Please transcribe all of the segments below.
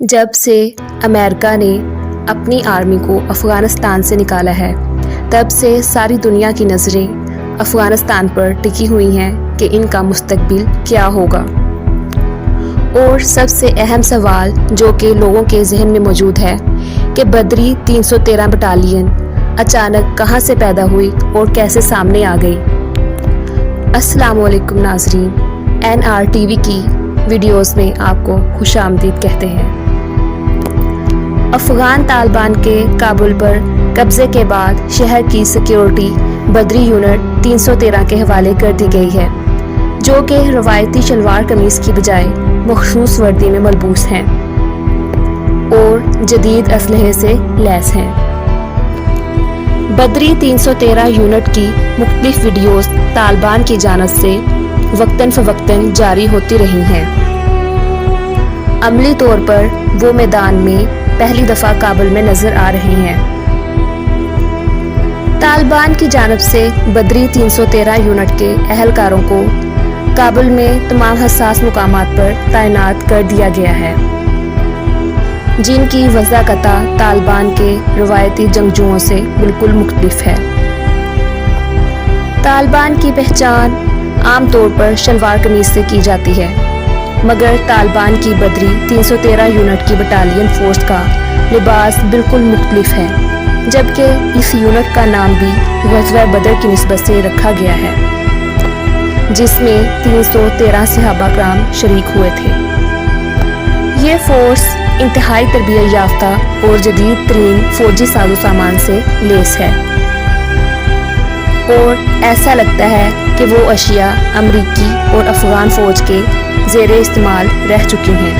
جب سے امریکہ نے اپنی آرمی کو افغانستان سے نکالا ہے تب سے ساری دنیا کی نظریں افغانستان پر ٹکی ہوئی ہیں کہ ان کا مستقبل کیا ہوگا۔ اور سب سے اہم سوال جو کہ لوگوں کے ذہن میں موجود ہے کہ بدری 313 بٹالین اچانک کہاں سے پیدا ہوئی اور کیسے سامنے آ گئی۔ السلام علیکم ناظرین، NRTV کی ویڈیوز میں آپ کو خوش آمدید کہتے ہیں۔ افغان طالبان کے کابل پر قبضے کے بعد شہر کی سیکیورٹی بدری یونٹ 313 کے حوالے کر دی گئی ہے، جو کہ روایتی شلوار قمیص کی بجائے مخصوص وردی میں ملبوس ہیں اور جدید اسلحے سے لیس ہیں۔ بدری 313 یونٹ کی مختلف ویڈیوز طالبان کی جانب سے وقتاً فوقتاً جاری ہوتی رہی ہیں۔ عملی طور پر وہ میدان میں پہلی دفعہ کابل میں نظر آ رہے ہیں۔ طالبان کی جانب سے بدری 313 یونٹ کے اہلکاروں کو کابل میں تمام حساس مقامات پر تعینات کر دیا گیا ہے، جن کی وضاحت طالبان کے روایتی جنگجوؤں سے بالکل مختلف ہے۔ طالبان کی پہچان عام طور پر شلوار قمیص سے کی جاتی ہے، مگر طالبان کی بدری 313 یونٹ کی بٹالین فورس کا لباس بالکل مختلف ہے، جبکہ اس یونٹ کا نام بھی غزوہ بدر کی نسبت سے رکھا گیا ہے، جس میں 313 صحابہ کرام شریک ہوئے تھے۔ یہ فورس انتہائی تربیت یافتہ اور جدید ترین فوجی ساز و سامان سے لیس ہے، اور ایسا لگتا ہے کہ وہ اشیاء امریکی اور افغان فوج کے زیر استعمال رہ چکی ہیں۔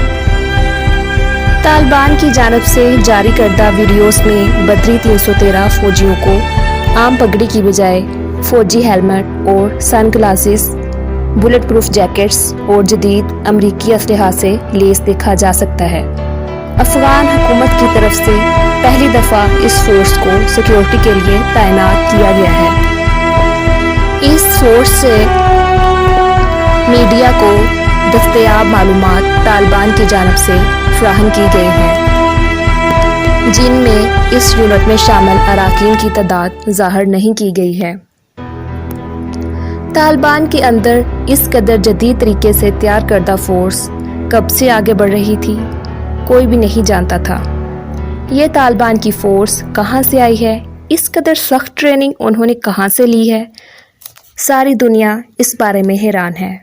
طالبان کی جانب سے جاری کردہ ویڈیوز میں بدری 313 فوجیوں کو عام پگڑی کی بجائے فوجی ہیلمٹ اور سن گلاسز، بلٹ پروف جیکٹس اور جدید امریکی اسلحہ سے لیس دیکھا جا سکتا ہے۔ افغان حکومت کی طرف سے پہلی دفعہ اس فورس کو سیکیورٹی کے لیے تعینات کیا گیا ہے۔ اس فورس سے میڈیا کو دستیاب معلومات طالبان کی جانب سے فراہم کی گئی ہیں، جن میں اس یونٹ میں شامل اراکین کی تعداد ظاہر نہیں کی گئی ہے۔ طالبان کے اندر اس قدر جدید طریقے سے تیار کردہ فورس کب سے آگے بڑھ رہی تھی، کوئی بھی نہیں جانتا تھا۔ یہ طالبان کی فورس کہاں سے آئی ہے، اس قدر سخت ٹریننگ انہوں نے کہاں سے لی ہے، ساری دنیا اس بارے میں حیران ہے۔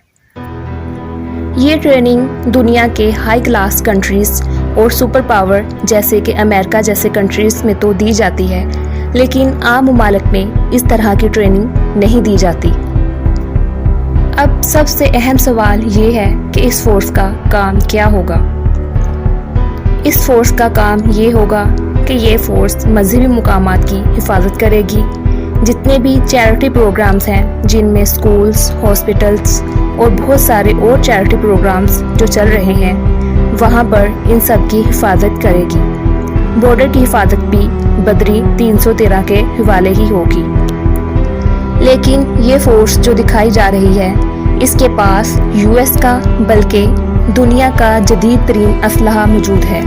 یہ ٹریننگ دنیا کے ہائی کلاس کنٹریز اور سپر پاور جیسے کہ امریکہ جیسے کنٹریز میں تو دی جاتی ہے، لیکن عام ممالک میں اس طرح کی ٹریننگ نہیں دی جاتی۔ اب سب سے اہم سوال یہ ہے کہ اس فورس کا کام کیا ہوگا۔ اس فورس کا کام یہ ہوگا کہ یہ فورس مذہبی مقامات کی حفاظت کرے گی۔ جتنے بھی چیریٹی پروگرامز ہیں، جن میں سکولز، ہاسپٹلز اور بہت سارے اور چیریٹی پروگرامز جو چل رہے ہیں، وہاں پر ان سب کی حفاظت کرے گی۔ بارڈر کی حفاظت بھی بدری 313 کے حوالے ہی ہوگی۔ لیکن یہ فورس جو دکھائی جا رہی ہے، اس کے پاس US کا بلکہ دنیا کا جدید ترین اسلحہ موجود ہے۔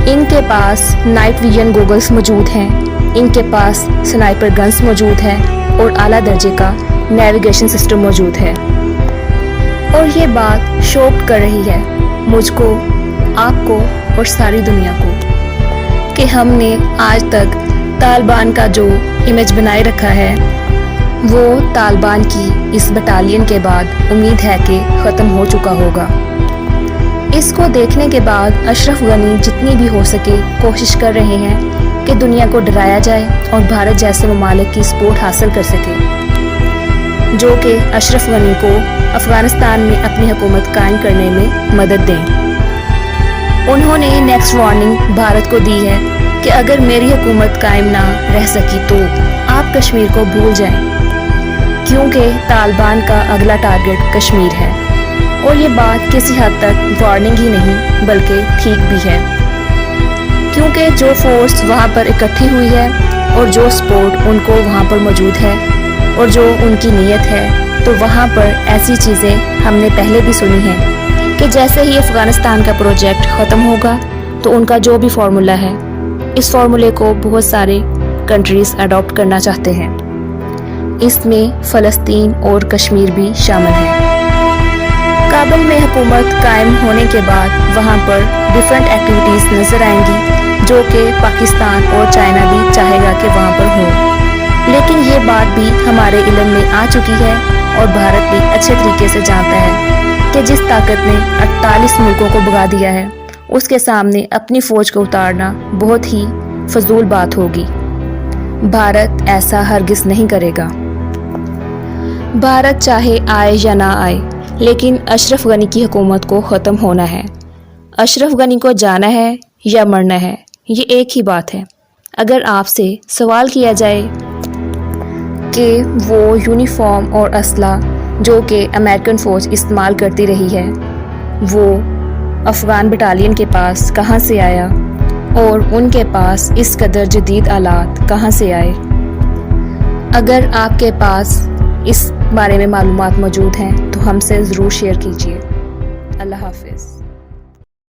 ان کے پاس نائٹ ویژن گوگلز موجود ہیں، ان کے پاس سنائپر گنز موجود ہیں اور اعلیٰ درجے کا نیویگیشن سسٹم موجود ہے۔ اور یہ بات شوق کر رہی ہے مجھ کو، آپ کو اور ساری دنیا کو، کہ ہم نے آج تک طالبان کا جو امیج بنائے رکھا ہے، وہ طالبان کی اس بٹالین کے بعد امید ہے کہ ختم ہو چکا ہوگا۔ اس کو دیکھنے کے بعد اشرف غنی جتنی بھی ہو سکے کوشش کر رہے ہیں کہ دنیا کو ڈرایا جائے اور بھارت جیسے ممالک کی سپورٹ حاصل کر سکے، جو کہ اشرف غنی کو افغانستان میں اپنی حکومت قائم کرنے میں مدد دیں۔ انہوں نے نیکسٹ وارننگ بھارت کو دی ہے کہ اگر میری حکومت قائم نہ رہ سکی تو آپ کشمیر کو بھول جائیں، کیونکہ طالبان کا اگلا ٹارگٹ کشمیر ہے۔ اور یہ بات کسی حد تک وارننگ ہی نہیں بلکہ ٹھیک بھی ہے، کیونکہ جو فورس وہاں پر اکٹھی ہوئی ہے اور جو سپورٹ ان کو وہاں پر موجود ہے اور جو ان کی نیت ہے، تو وہاں پر ایسی چیزیں ہم نے پہلے بھی سنی ہیں کہ جیسے ہی افغانستان کا پروجیکٹ ختم ہوگا تو ان کا جو بھی فارمولا ہے اس فارمولے کو بہت سارے کنٹریز اڈاپٹ کرنا چاہتے ہیں. اس میں فلسطین اور کشمیر بھی شامل ہیں. کابل میں حکومت قائم ہونے کے بعد وہاں پر ڈیفرنٹ ایکٹیویٹیز نظر آئیں گی جو کہ پاکستان اور چائنا بھی چاہے گا کہ وہاں پر ہوں. لیکن یہ بات بھی ہمارے علم میں آ چکی ہے اور بھارت بھی اچھے طریقے سے جانتا ہے کہ جس طاقت نے 48 ملکوں کو بھگا دیا ہے اس کے سامنے اپنی فوج کو اتارنا بہت ہی فضول بات ہوگی. بھارت ایسا ہرگز نہیں کرے گا. بھارت چاہے آئے یا نہ آئے لیکن اشرف غنی کی حکومت کو ختم ہونا ہے. اشرف غنی کو جانا ہے یا مرنا ہے یہ ایک ہی بات ہے. اگر آپ سے سوال کیا جائے کہ وہ یونیفارم اور اسلحہ جو کہ امریکن فوج استعمال کرتی رہی ہے وہ افغان بٹالین کے پاس کہاں سے آیا اور ان کے پاس اس قدر جدید آلات کہاں سے آئے، اگر آپ کے پاس اس بارے میں معلومات موجود ہیں تو ہم سے ضرور شیئر کیجیے. اللہ حافظ.